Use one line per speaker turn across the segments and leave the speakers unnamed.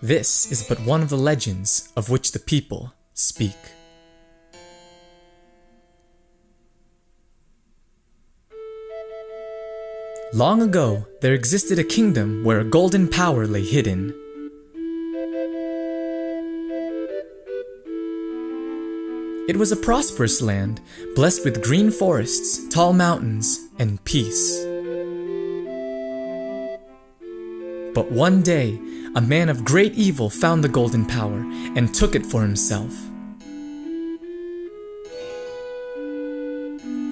This is but one of the legends of which the people speak. Long ago, there existed a kingdom where a golden power lay hidden. It was a prosperous land, blessed with green forests, tall mountains, and peace. But one day, a man of great evil found the golden power and took it for himself.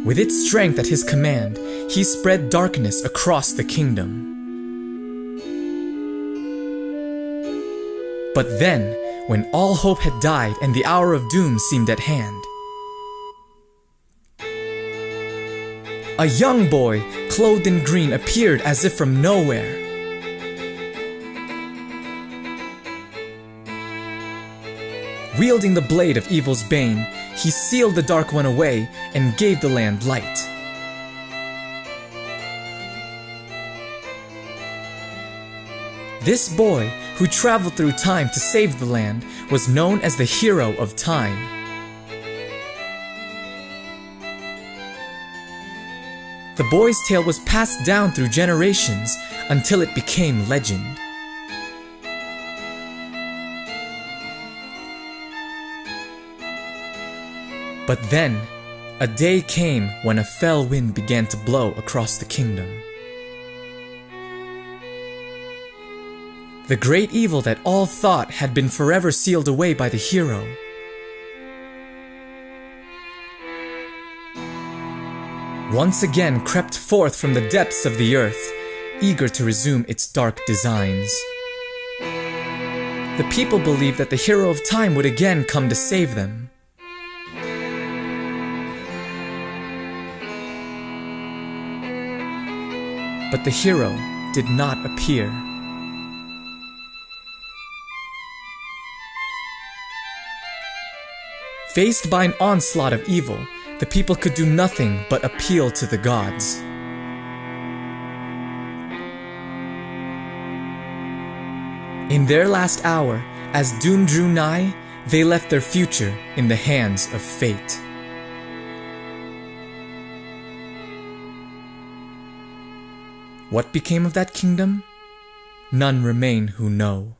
With its strength at his command, he spread darkness across the kingdom. But then, when all hope had died and the hour of doom seemed at hand, a young boy, clothed in green, appeared as if from nowhere. Wielding the blade of evil's bane, he sealed the Dark One away and gave the land light. This boy, who traveled through time to save the land, was known as the Hero of Time. The boy's tale was passed down through generations until it became legend. But then, a day came when a fell wind began to blow across the kingdom. The great evil that all thought had been forever sealed away by the hero once again crept forth from the depths of the earth, eager to resume its dark designs. The people believed that the Hero of Time would again come to save them. But the hero did not appear. Faced by an onslaught of evil, the people could do nothing but appeal to the gods. In their last hour, as doom drew nigh, they left their future in the hands of fate. What became of that kingdom? None remain who know.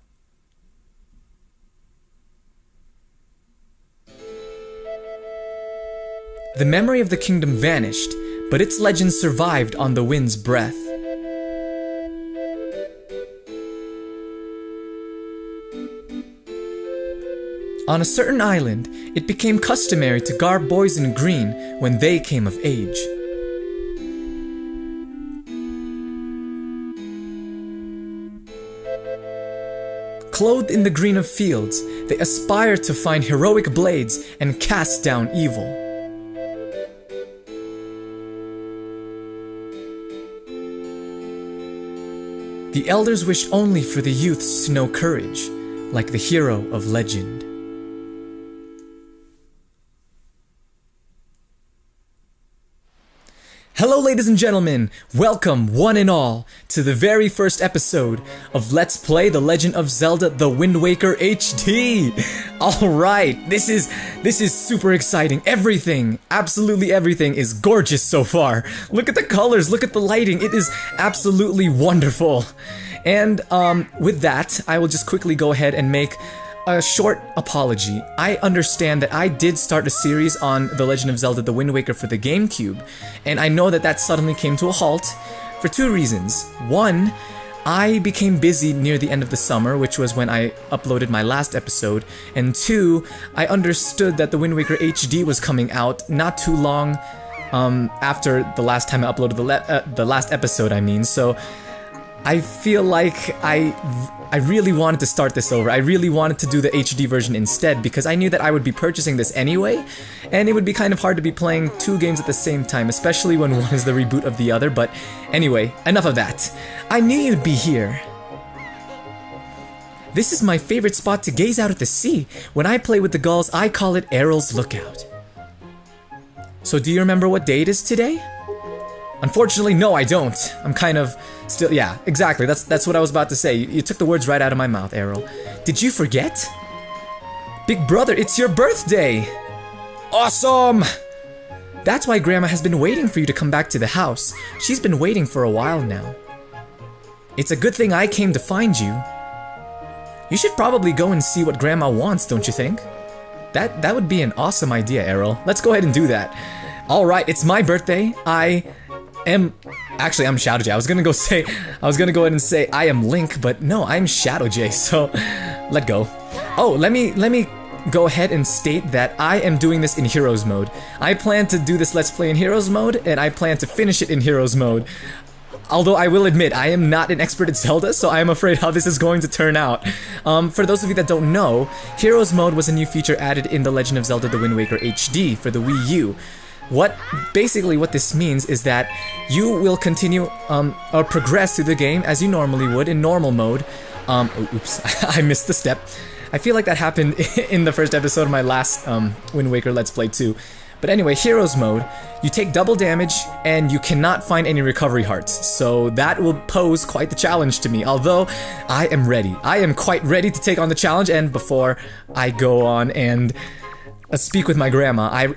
The memory of the kingdom vanished, but its legend survived on the wind's breath. On a certain island, it became customary to garb boys in green when they came of age. Clothed in the green of fields, they aspire to find heroic blades and cast down evil. The elders wish only for the youths to know courage, like the hero of legend. Hello ladies and gentlemen, welcome one and all to the very first episode of Let's Play The Legend of Zelda The Wind Waker HD! Alright, this is super exciting. Everything, absolutely everything is gorgeous so far. Look at the colors, look at the lighting, it is absolutely wonderful. And with that, I will just quickly go ahead and make a short apology. I understand that I did start a series on The Legend of Zelda The Wind Waker for the GameCube, and I know that that suddenly came to a halt for two reasons. One, I became busy near the end of the summer, which was when I uploaded my last episode, and two, I understood that The Wind Waker HD was coming out not too long after the last time I uploaded the last episode, so I feel like I really wanted to start this over. I really wanted to do the HD version instead because I knew that I would be purchasing this anyway, and it would be kind of hard to be playing two games at the same time, especially when one is the reboot of the other, but anyway, enough of that. I knew you'd be here. This is my favorite spot to gaze out at the sea. When I play with the gulls, I call it Aryll's Lookout. So do you remember what day it is today? Unfortunately, no, I don't. I'm kind of still, yeah, exactly. That's what I was about to say. You took the words right out of my mouth, Aryll. Did you forget? Big brother, it's your birthday! Awesome! That's why Grandma has been waiting for you to come back to the house. She's been waiting for a while now. It's a good thing I came to find you. You should probably go and see what Grandma wants, don't you think? That would be an awesome idea, Aryll. Let's go ahead and do that. Alright, it's my birthday. Actually, I'm Shadow J. I was gonna go ahead and say I am Link, but no, I'm Shadow J, so let go. Oh, let me go ahead and state that I am doing this in Heroes mode. I plan to do this Let's Play in Heroes mode, and I plan to finish it in Heroes mode. Although I will admit, I am not an expert at Zelda, so I am afraid how this is going to turn out. For those of you that don't know, Heroes Mode was a new feature added in The Legend of Zelda The Wind Waker HD for the Wii U. Basically what this means is that you will continue, or progress through the game as you normally would in normal mode. Oops, I missed the step. I feel like that happened in the first episode of my last Wind Waker Let's Play too. But anyway, Heroes Mode, you take double damage and you cannot find any recovery hearts, so that will pose quite the challenge to me, although I am ready. I am quite ready to take on the challenge, and before I go on and speak with my grandma,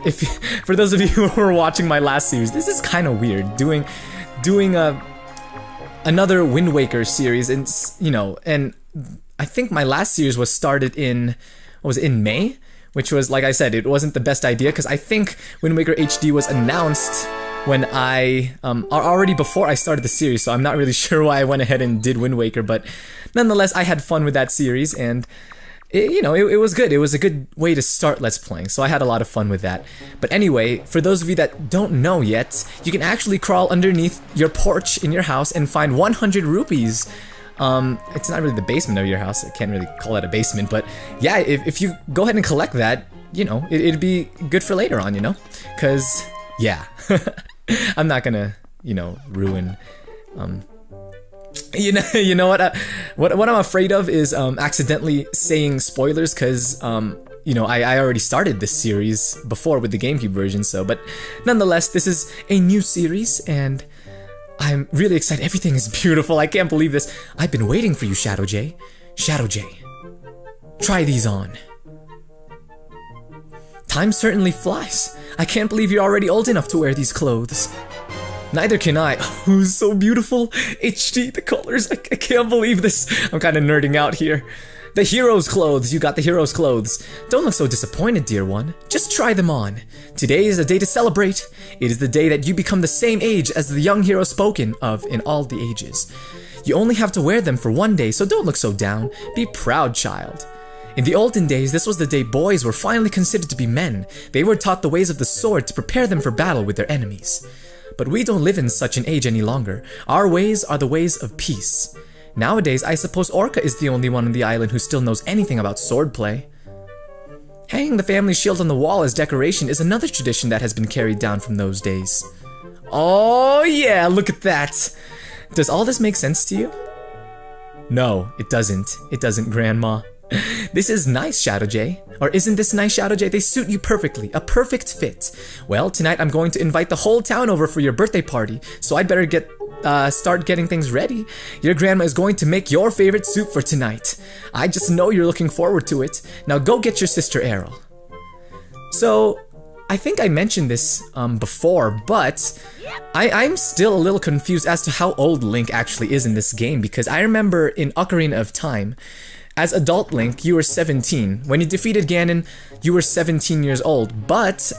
for those of you who are watching my last series, this is kind of weird, doing another Wind Waker series, and you know, and I think my last series was started in, what was it, in May? Which was, like I said, it wasn't the best idea, because I think Wind Waker HD was announced when already before I started the series, so I'm not really sure why I went ahead and did Wind Waker, but nonetheless, I had fun with that series, and it was good. It was a good way to start Let's Playing, so I had a lot of fun with that. But anyway, for those of you that don't know yet, you can actually crawl underneath your porch in your house and find 100 rupees. It's not really the basement of your house, I can't really call it a basement, but yeah, if you go ahead and collect that, you know, it'd be good for later on, you know? Cause, yeah, I'm not gonna, you know, ruin, you know what I'm afraid of is, accidentally saying spoilers, cause, you know, I already started this series before with the GameCube version, so, but nonetheless, this is a new series, and I'm really excited. Everything is beautiful. I can't believe this. I've been waiting for you, Shadow J. Shadow J. Try these on. Time certainly flies. I can't believe you're already old enough to wear these clothes. Neither can I. Oh, so beautiful. HD, the colors. I can't believe this. I'm kind of nerding out here. The hero's clothes. You got the hero's clothes. Don't look so disappointed, dear one. Just try them on. Today is a day to celebrate. It is the day that you become the same age as the young hero spoken of in all the ages. You only have to wear them for one day, so don't look so down. Be proud, child. In the olden days, this was the day boys were finally considered to be men. They were taught the ways of the sword to prepare them for battle with their enemies. But we don't live in such an age any longer. Our ways are the ways of peace. Nowadays, I suppose Orca is the only one on the island who still knows anything about swordplay. Hanging the family shield on the wall as decoration is another tradition that has been carried down from those days. Oh yeah, look at that! Does all this make sense to you? No, it doesn't. It doesn't, Grandma. This is nice, Shadow J. Or isn't this nice, Shadow J? They suit you perfectly. A perfect fit. Well, tonight I'm going to invite the whole town over for your birthday party, so I'd better start getting things ready. Your grandma is going to make your favorite soup for tonight. I just know you're looking forward to it. Now go get your sister Aryll. So, I think I mentioned this before, but I'm still a little confused as to how old Link actually is in this game, because I remember in Ocarina of Time, as adult Link, you were 17. When you defeated Ganon, you were 17 years old. But,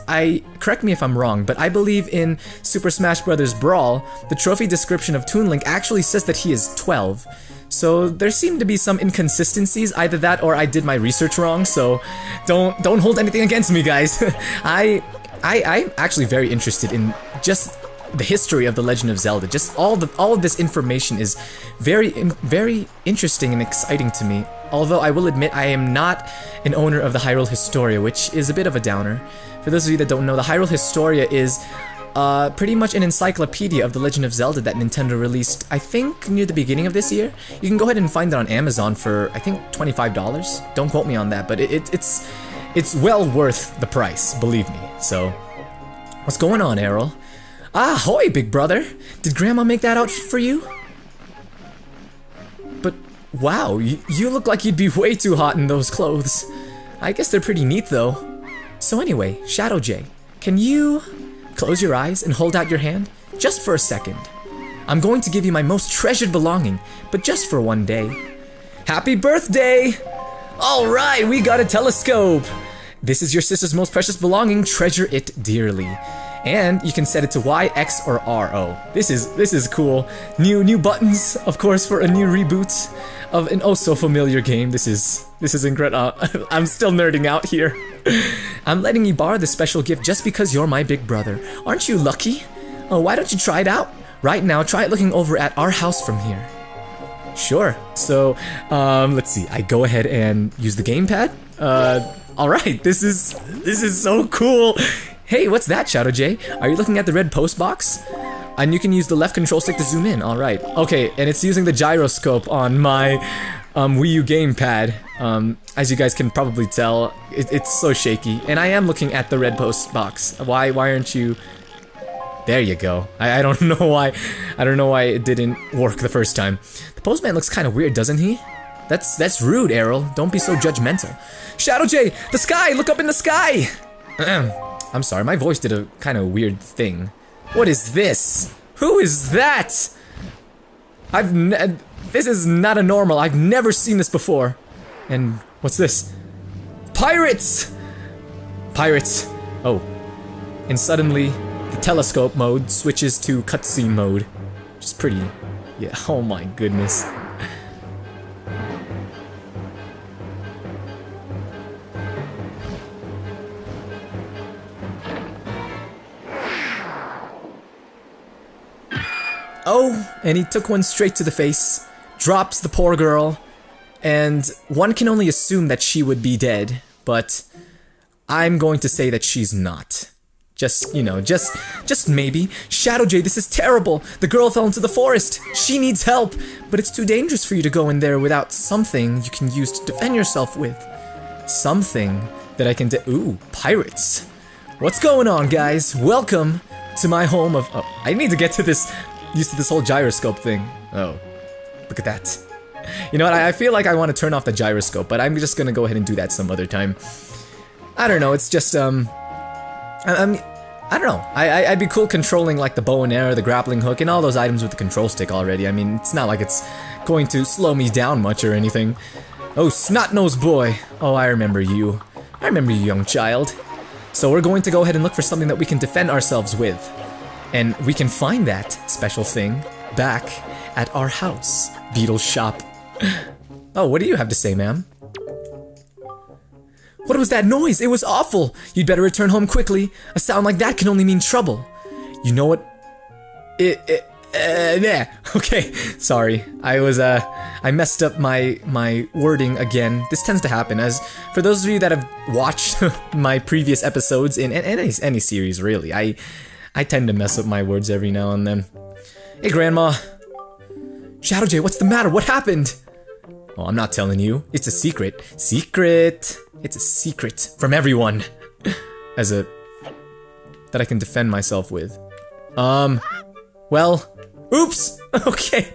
correct me if I'm wrong, but I believe in Super Smash Bros. Brawl, the trophy description of Toon Link actually says that he is 12. So there seem to be some inconsistencies, either that or I did my research wrong, so don't hold anything against me, guys. I'm actually very interested in just the history of The Legend of Zelda. Just all of this information is very interesting and exciting to me. Although I will admit I am not an owner of the Hyrule Historia, which is a bit of a downer. For those of you that don't know, the Hyrule Historia is pretty much an encyclopedia of The Legend of Zelda that Nintendo released, I think, near the beginning of this year. You can go ahead and find it on Amazon for, I think, $25. Don't quote me on that, but it's well worth the price, believe me. So, what's going on, Aryll? Ahoy, big brother! Did Grandma make that outfit for you? Wow, you look like you'd be way too hot in those clothes. I guess they're pretty neat though. So anyway, Shadow J, can you close your eyes and hold out your hand? Just for a second. I'm going to give you my most treasured belonging, but just for one day. Happy birthday! Alright, we got a telescope! This is your sister's most precious belonging, treasure it dearly. And you can set it to Y, X, or R, O. This is cool. New buttons, of course, for a new reboot of an oh so familiar game. This is incredible. I'm still nerding out here. I'm letting you borrow this special gift just because you're my big brother. Aren't you lucky? Oh, why don't you try it out? Right now, try it looking over at our house from here. Sure. So, let's see. I go ahead and use the gamepad. Alright, this is so cool. Hey, what's that, Shadow J? Are you looking at the red post box? And you can use the left control stick to zoom in. Alright. Okay, and it's using the gyroscope on my Wii U gamepad. As you guys can probably tell, it's so shaky. And I am looking at the red post box. Why aren't you... There you go. I don't know why. I don't know why it didn't work the first time. The postman looks kind of weird, doesn't he? That's rude, Aryll. Don't be so judgmental. Shadow J, the sky! Look up in the sky! I'm sorry, my voice did a kind of weird thing. What is this? Who is that? This is not a normal. I've never seen this before. And what's this? Pirates! Pirates. Oh. And suddenly, the telescope mode switches to cutscene mode. Which is pretty... Yeah, oh my goodness. Oh, and he took one straight to the face, drops the poor girl, and one can only assume that she would be dead, but I'm going to say that she's not. Just, you know, just maybe. Shadow J, this is terrible. The girl fell into the forest. She needs help, but it's too dangerous for you to go in there without something you can use to defend yourself with. Something that I can ooh, pirates. What's going on, guys? Welcome to my home of... Oh, I need to get to this... Used to this whole gyroscope thing. Oh, look at that. You know what, I feel like I want to turn off the gyroscope, but I'm just gonna go ahead and do that some other time. I don't know, it's just, I don't know. I'd be cool controlling, like, the bow and arrow, the grappling hook, and all those items with the control stick already. I mean, it's not like it's going to slow me down much or anything. Oh, snot-nosed boy. Oh, I remember you. I remember you, young child. So we're going to go ahead and look for something that we can defend ourselves with. And we can find that special thing back at our house. Beetle's shop. Oh, what do you have to say, ma'am? What was that noise? It was awful! You'd better return home quickly. A sound like that can only mean trouble. You know what? Yeah. Okay, sorry. I messed up my wording again. This tends to happen, as for those of you that have watched my previous episodes in any series, really, I tend to mess up my words every now and then. Hey, Grandma. Shadow J, what's the matter? What happened? Oh, I'm not telling you. It's a secret. Secret. It's a secret from everyone. That I can defend myself with. Well, oops. Okay.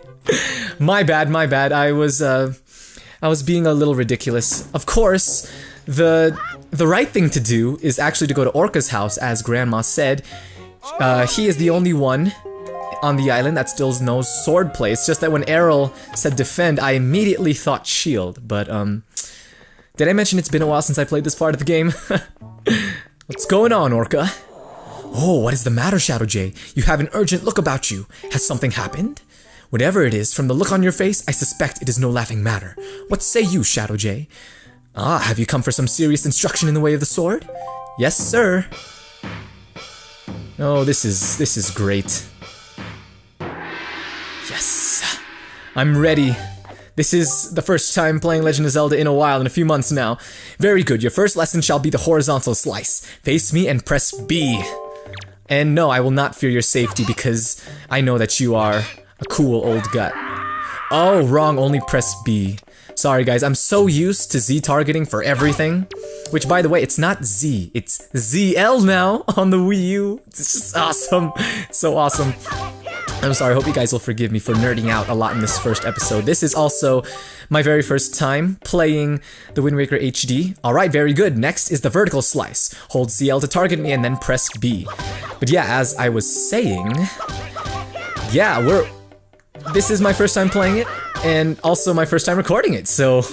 My bad. I was being a little ridiculous. Of course, the right thing to do is actually to go to Orca's house, as Grandma said. He is the only one on the island that still knows swordplay. It's just that when Aryll said defend, I immediately thought shield, but, did I mention it's been a while since I played this part of the game? What's going on, Orca? Oh, what is the matter, Shadow J? You have an urgent look about you. Has something happened? Whatever it is, from the look on your face, I suspect it is no laughing matter. What say you, Shadow J? Ah, have you come for some serious instruction in the way of the sword? Yes, sir. Oh, this is great. Yes! I'm ready. This is the first time playing Legend of Zelda in a while, in a few months now. Very good, your first lesson shall be the horizontal slice. Face me and press B. And no, I will not fear your safety because I know that you are a cool old gut. Oh, wrong, only press B. Sorry guys, I'm so used to Z targeting for everything. Which, by the way, it's not Z, it's ZL now on the Wii U. It's just awesome. So awesome. I'm sorry, I hope you guys will forgive me for nerding out a lot in this first episode. This is also my very first time playing the Wind Waker HD. Alright, very good. Next is the vertical slice. Hold CL to target me and then press B. But yeah, as I was saying, yeah, this is my first time playing it, and also my first time recording it, so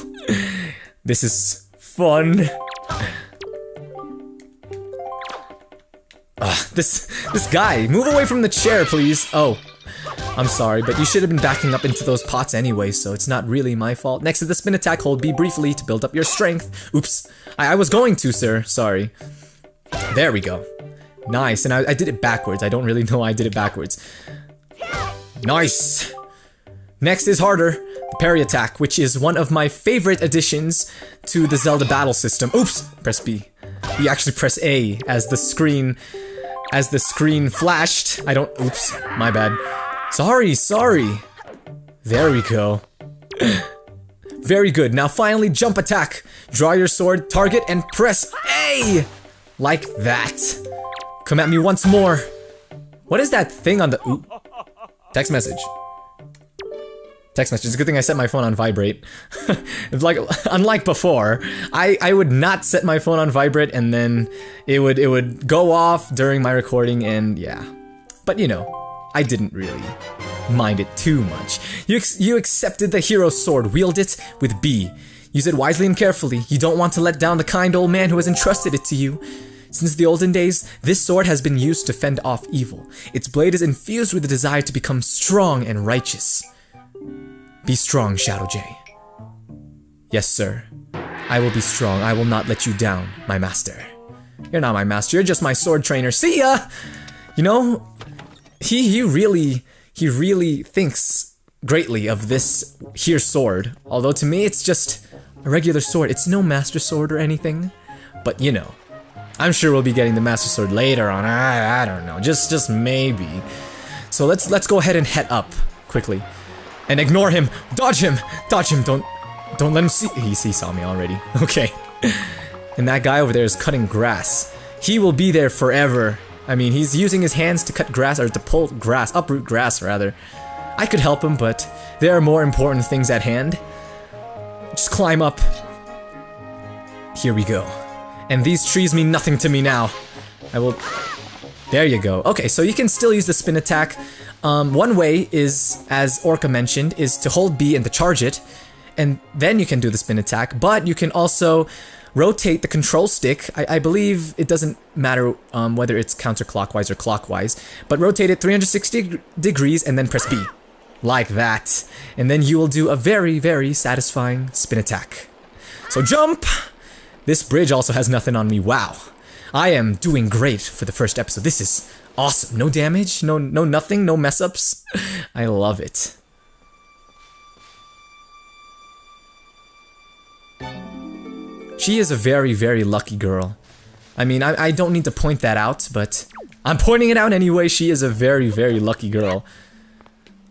this is fun. This guy, move away from the chair, please. Oh, I'm sorry, but you should have been backing up into those pots anyway, so it's not really my fault. Next is the spin attack. Hold B briefly to build up your strength. Oops, I was going to, sir. Sorry. There we go. Nice, and I did it backwards. I don't really know why I did it backwards. Nice. Next is harder. The parry attack, which is one of my favorite additions to the Zelda battle system. Oops, press B. You actually press A as the screen flashed. Oops, my bad. Sorry. There we go. Very good. Now finally, jump attack. Draw your sword, target, and press A! Like that. Come at me once more. What is that thing on the... Ooh. Text message. Text message. It's a good thing I set my phone on vibrate. Unlike before, I would not set my phone on vibrate, and then it would go off during my recording, and yeah. But you know, I didn't really mind it too much. You accepted the hero sword. Wield it with B. Use it wisely and carefully. You don't want to let down the kind old man who has entrusted it to you. Since the olden days, this sword has been used to fend off evil. Its blade is infused with the desire to become strong and righteous. Be strong, Shadow J. Yes, sir. I will be strong. I will not let you down, my master. You're not my master. You're just my sword trainer. See ya! You know, he really thinks greatly of this here sword. Although to me, it's just a regular sword. It's no master sword or anything. But you know, I'm sure we'll be getting the master sword later on. I don't know. Just maybe. So let's go ahead and head up quickly. And ignore him! Dodge him! Dodge him! Don't let him see- he saw me already. Okay. And that guy over there is cutting grass. He will be there forever. I mean, he's using his hands to cut grass, or to pull grass, uproot grass rather. I could help him, but there are more important things at hand. Just climb up. Here we go. And these trees mean nothing to me now. I will... There you go. Okay, so you can still use the spin attack. One way is, as Orca mentioned, is to hold B and to charge it, and then you can do the spin attack, but you can also rotate the control stick. I believe it doesn't matter whether it's counterclockwise or clockwise, but rotate it 360 degrees and then press B. Like that. And then you will do a very, very satisfying spin attack. So jump! This bridge also has nothing on me. Wow. I am doing great for the first episode. This is awesome. No damage, no nothing, no mess ups. I love it. She is a very, very lucky girl. I mean, I don't need to point that out, but I'm pointing it out anyway. She is a very, very lucky girl.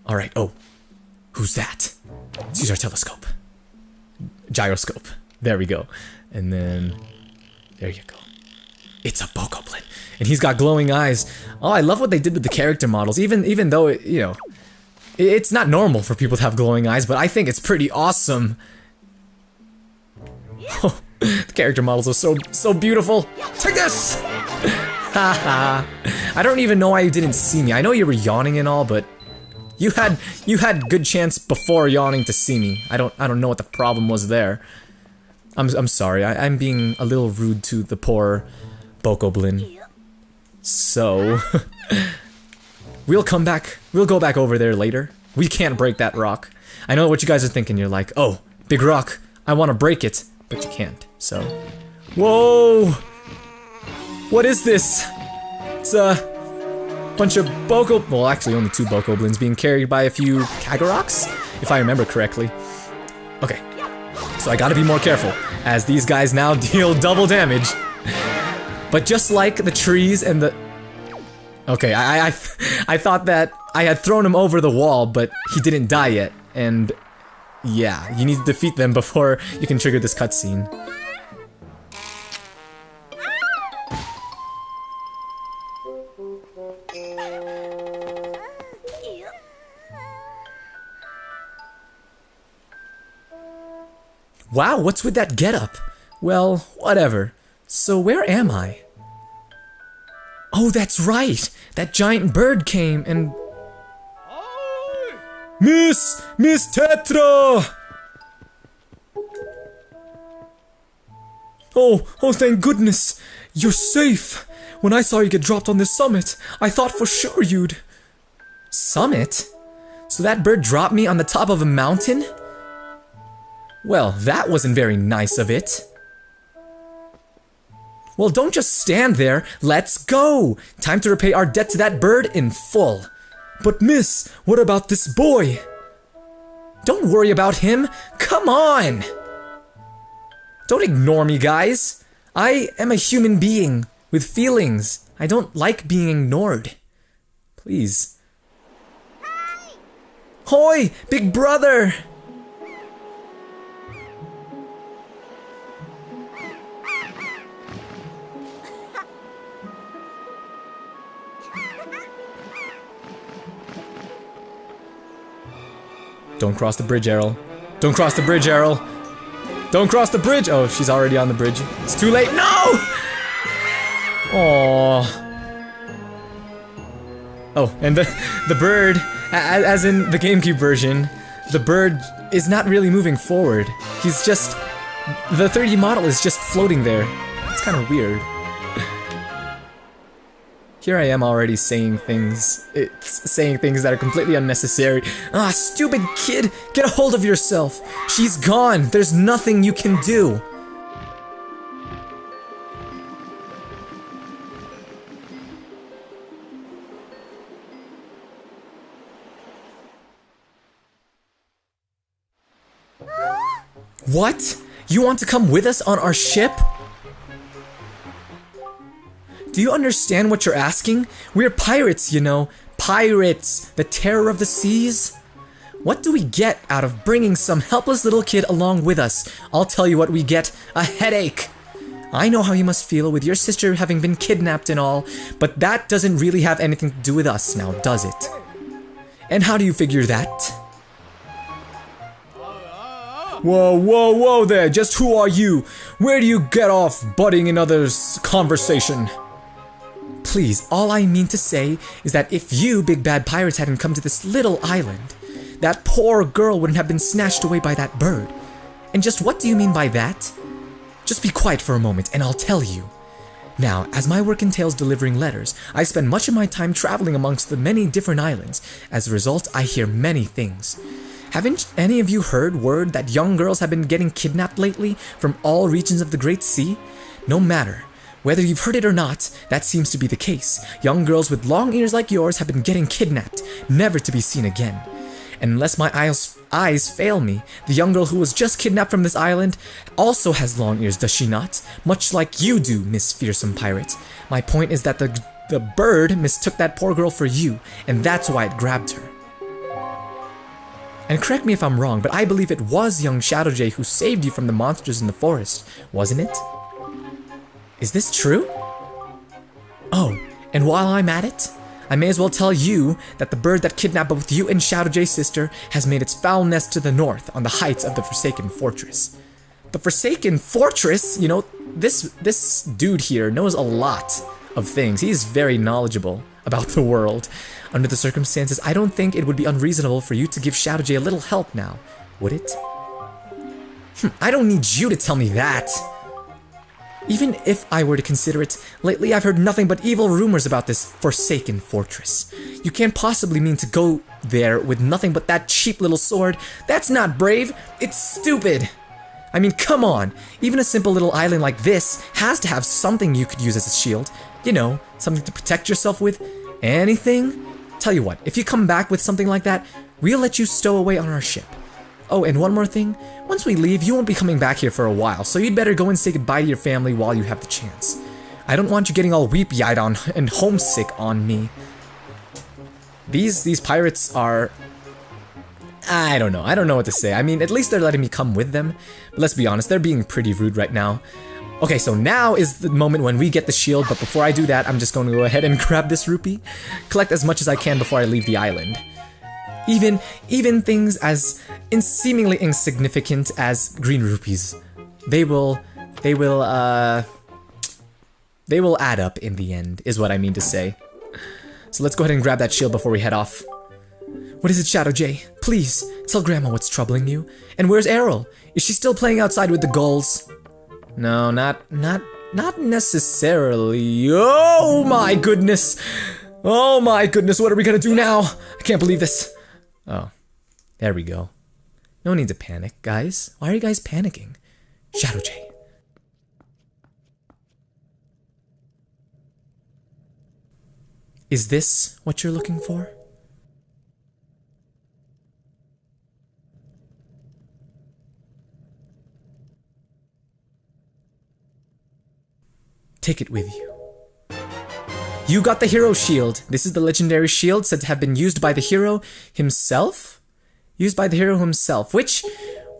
Alright, oh. Who's that? Let's use our telescope. Gyroscope. There we go. And then... there you go. It's a bokoblin, and he's got glowing eyes. Oh, I love what they did with the character models, even though, you know, it's not normal for people to have glowing eyes, but I think it's pretty awesome. Oh, the character models are so beautiful. Take this! Haha. I don't even know why you didn't see me. I know you were yawning and all, but you had good chance before yawning to see me. I don't know what the problem was there. I'm sorry. I'm being a little rude to the poor bokoblin. So we'll come back. We'll go back over there later. We can't break that rock. I know what you guys are thinking. You're like, oh, big rock. I want to break it, but you can't. So, whoa! What is this? It's a bunch of well, actually only 2 bokoblins being carried by a few Kagaroks, if I remember correctly. Okay, so I gotta be more careful, as these guys now deal double damage. But just like the trees and the... Okay, I thought that I had thrown him over the wall, but he didn't die yet, and... yeah, you need to defeat them before you can trigger this cutscene. Wow, what's with that getup? Well, whatever. So where am I? Oh, that's right! That giant bird came and... Miss Tetra! Oh, thank goodness! You're safe! When I saw you get dropped on this summit, I thought for sure you'd... Summit? So that bird dropped me on the top of a mountain? Well, that wasn't very nice of it. Well, don't just stand there. Let's go! Time to repay our debt to that bird in full. But miss, what about this boy? Don't worry about him. Come on! Don't ignore me, guys. I am a human being with feelings. I don't like being ignored. Please. Hi! Hoi, big brother! Don't cross the bridge, Aryll. Don't cross the bridge, Aryll. Don't cross the bridge! Oh, she's already on the bridge. It's too late. No! Aww. Oh, and the bird, as in the GameCube version, the bird is not really moving forward. He's just... The 3D model is just floating there. It's kind of weird. Here I am already saying things. Saying things that are completely unnecessary. Ah, stupid kid! Get a hold of yourself! She's gone! There's nothing you can do! What? You want to come with us on our ship? Do you understand what you're asking? We're pirates, you know. Pirates! The terror of the seas? What do we get out of bringing some helpless little kid along with us? I'll tell you what we get. A headache! I know how you must feel with your sister having been kidnapped and all, but that doesn't really have anything to do with us now, does it? And how do you figure that? Whoa there, just who are you? Where do you get off butting in others' conversation? Please, all I mean to say is that if you, big bad pirates, hadn't come to this little island, that poor girl wouldn't have been snatched away by that bird. And just what do you mean by that? Just be quiet for a moment and I'll tell you. Now, as my work entails delivering letters, I spend much of my time traveling amongst the many different islands. As a result, I hear many things. Haven't any of you heard word that young girls have been getting kidnapped lately from all regions of the Great Sea? No matter. Whether you've heard it or not, that seems to be the case. Young girls with long ears like yours have been getting kidnapped, never to be seen again. And unless my eyes fail me, the young girl who was just kidnapped from this island also has long ears, does she not? Much like you do, Miss Fearsome Pirate. My point is that the bird mistook that poor girl for you, and that's why it grabbed her. And correct me if I'm wrong, but I believe it was young Shadow Jay who saved you from the monsters in the forest, wasn't it? Is this true? Oh, and while I'm at it, I may as well tell you that the bird that kidnapped both you and Shadow Jay's sister has made its foul nest to the north on the heights of the Forsaken Fortress. The Forsaken Fortress? You know, this dude here knows a lot of things. He is very knowledgeable about the world. Under the circumstances, I don't think it would be unreasonable for you to give Shadow Jay a little help now, would it? I don't need you to tell me that. Even if I were to consider it, lately I've heard nothing but evil rumors about this Forsaken Fortress. You can't possibly mean to go there with nothing but that cheap little sword. That's not brave, it's stupid. I mean, come on. Even a simple little island like this has to have something you could use as a shield. You know, something to protect yourself with. Anything? Tell you what, if you come back with something like that, we'll let you stow away on our ship. Oh, and one more thing. Once we leave, you won't be coming back here for a while, so you'd better go and say goodbye to your family while you have the chance. I don't want you getting all weepy-eyed on and homesick on me. These pirates are... I don't know what to say. I mean, at least they're letting me come with them. But let's be honest, they're being pretty rude right now. Okay, so now is the moment when we get the shield, but before I do that, I'm just going to go ahead and grab this rupee. Collect as much as I can before I leave the island. Even things as seemingly insignificant as green rupees. They will add up in the end, is what I mean to say. So let's go ahead and grab that shield before we head off. What is it, Shadow J? Please, tell Grandma what's troubling you. And where's Aryll? Is she still playing outside with the gulls? No, not necessarily. Oh my goodness! Oh my goodness, what are we gonna do now? I can't believe this. Oh, there we go. No need to panic, guys. Why are you guys panicking? Shadow J. Is this what you're looking for? Take it with you. You got the hero shield. This is the legendary shield said to have been used by the hero himself? Used by the hero himself. Which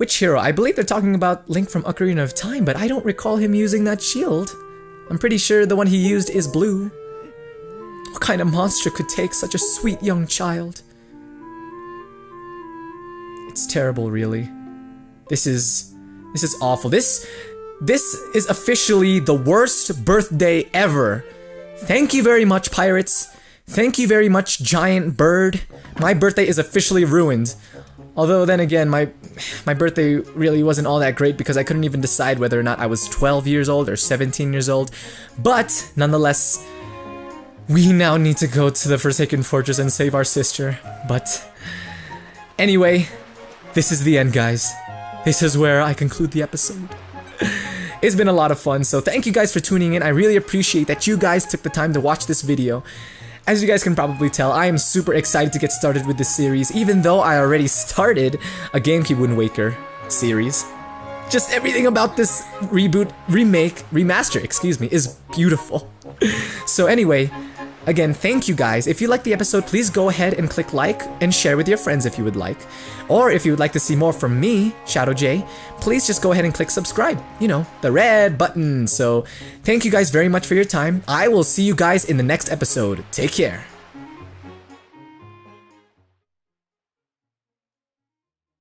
hero? I believe they're talking about Link from Ocarina of Time, but I don't recall him using that shield. I'm pretty sure the one he used is blue. What kind of monster could take such a sweet young child? It's terrible, really. This is awful. This is officially the worst birthday ever. Thank you very much, pirates. Thank you very much, giant bird. My birthday is officially ruined. Although then again, my birthday really wasn't all that great because I couldn't even decide whether or not I was 12 years old or 17 years old. But nonetheless, we now need to go to the Forsaken Fortress and save our sister. But anyway, this is the end, guys. This is where I conclude the episode. It's been a lot of fun, so thank you guys for tuning in. I really appreciate that you guys took the time to watch this video. As you guys can probably tell, I am super excited to get started with this series, even though I already started a GameCube Wind Waker series. Just everything about this remaster, excuse me, is beautiful. So anyway, again, thank you guys. If you liked the episode, please go ahead and click like and share with your friends if you would like. Or if you would like to see more from me, Shadow J, please just go ahead and click subscribe. You know, the red button. So thank you guys very much for your time. I will see you guys in the next episode. Take care.